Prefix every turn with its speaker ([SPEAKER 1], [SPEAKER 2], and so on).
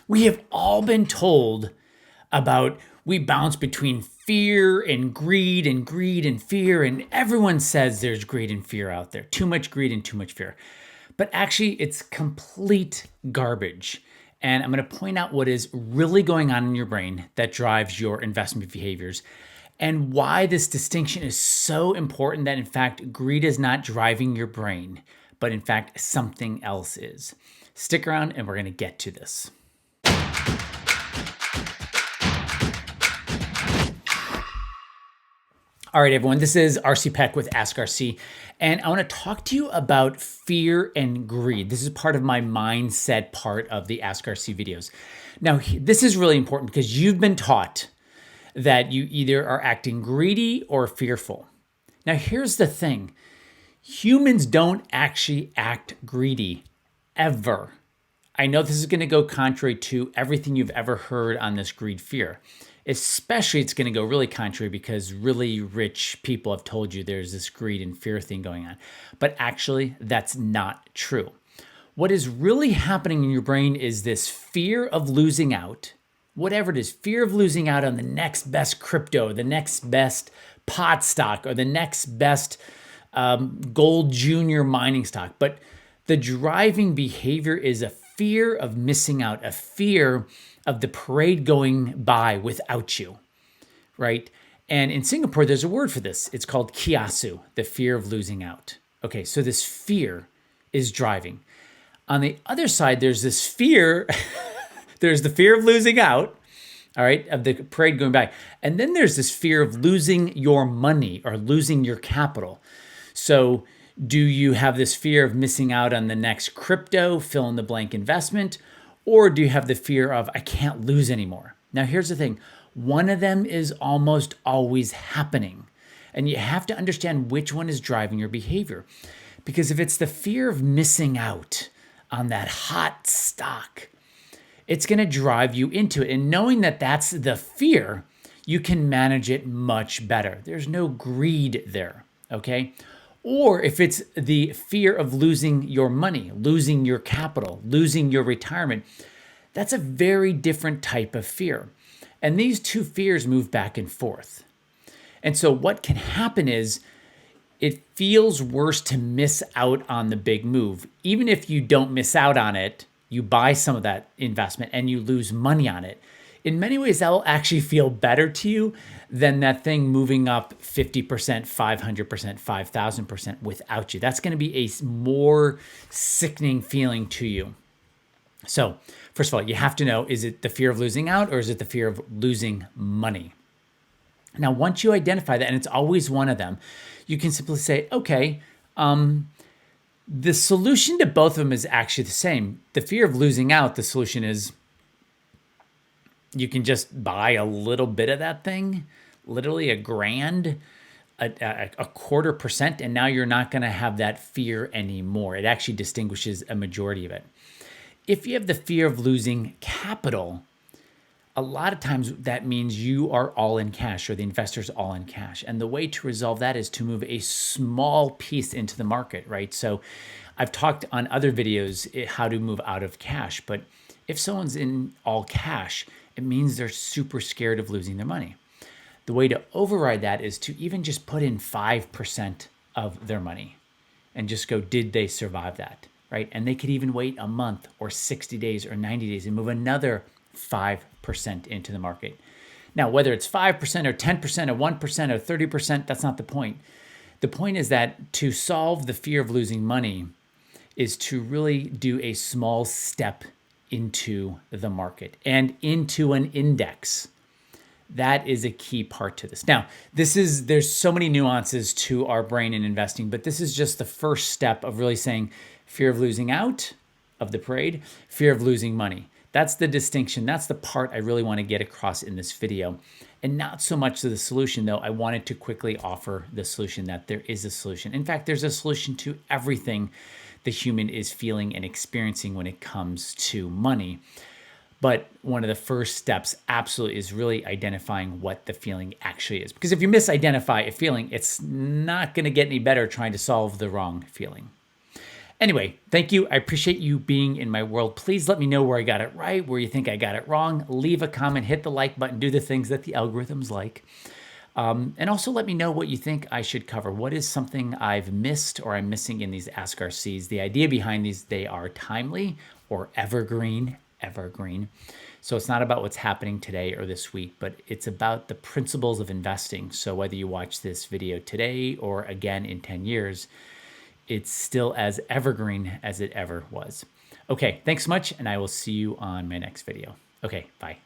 [SPEAKER 1] We have all been told about we bounce between fear and greed and fear, and everyone says there's greed and fear out there. Too much greed and too much fear. But actually, it's complete garbage. And I'm going to point out what is really going on in your brain that drives your investment behaviors and why this distinction is so important that, in fact, greed is not driving your brain, but in fact, something else is. Stick around and we're going to get to this. All right, everyone, this is RC Peck with Ask RC, and I want to talk to you about fear and greed. This is part of my mindset part of the Ask RC videos. Now, this is really important because you've been taught that you either are acting greedy or fearful. Now, here's the thing. Humans don't actually act greedy, ever. I know this is going to go contrary to everything you've ever heard on this greed fear. Especially it's going to go really contrary because really rich people have told you there's this greed and fear thing going on. But actually, that's not true. What is really happening in your brain is this fear of losing out, whatever it is, fear of losing out on the next best crypto, the next best pot stock, or the next best gold junior mining stock. But the driving behavior is a fear of missing out, a fear of the parade going by without you, right? And in Singapore, there's a word for this. It's called kiasu, the fear of losing out. Okay, so this fear is driving. On the other side, there's this fear, there's the fear of losing out, all right, of the parade going by. And then there's this fear of losing your money or losing your capital. So do you have this fear of missing out on the next crypto, fill in the blank investment, or do you have the fear of, I can't lose anymore? Now, here's the thing. One of them is almost always happening. And you have to understand which one is driving your behavior. Because if it's the fear of missing out on that hot stock, it's going to drive you into it. And knowing that that's the fear, you can manage it much better. There's no greed there, okay? Or if it's the fear of losing your money, losing your capital, losing your retirement, that's a very different type of fear. And these two fears move back and forth. And so what can happen is it feels worse to miss out on the big move. Even if you don't miss out on it, you buy some of that investment and you lose money on it. In many ways, that will actually feel better to you than that thing moving up 50%, 500%, 5,000% without you. That's going to be a more sickening feeling to you. So, first of all, you have to know, is it the fear of losing out or is it the fear of losing money? Now, once you identify that, and it's always one of them, you can simply say, okay, the solution to both of them is actually the same. The fear of losing out, the solution is you can just buy a little bit of that thing, literally $1,000, a 0.25%, and now you're not going to have that fear anymore. It actually distinguishes a majority of it. If you have the fear of losing capital, a lot of times that means you are all in cash or the investor's all in cash. And the way to resolve that is to move a small piece into the market, right? So I've talked on other videos how to move out of cash, but if someone's in all cash, it means they're super scared of losing their money. The way to override that is to even just put in 5% of their money and just go, did they survive that, right? And they could even wait a month or 60 days or 90 days and move another 5% into the market. Now, whether it's 5% or 10% or 1% or 30%, that's not the point. The point is that to solve the fear of losing money is to really do a small step into the market and into an index. That is a key part to this. Now, there's so many nuances to our brain in investing, but this is just the first step of really saying fear of losing out of the parade, fear of losing money. That's the distinction. That's the part I really want to get across in this video. And not so much to the solution, though. I wanted to quickly offer the solution that there is a solution. In fact, there's a solution to everything the human is feeling and experiencing when it comes to money. But one of the first steps absolutely is really identifying what the feeling actually is. Because if you misidentify a feeling, it's not going to get any better trying to solve the wrong feeling. Anyway, thank you. I appreciate you being in my world. Please let me know where I got it right, where you think I got it wrong. Leave a comment, hit the like button, do the things that the algorithms like. And also let me know what you think I should cover. What is something I've missed or I'm missing in these Ask RCs? The idea behind these, they are timely or evergreen. So it's not about what's happening today or this week, but it's about the principles of investing. So whether you watch this video today or again in 10 years, it's still as evergreen as it ever was. Okay, thanks so much, and I will see you on my next video. Okay, bye.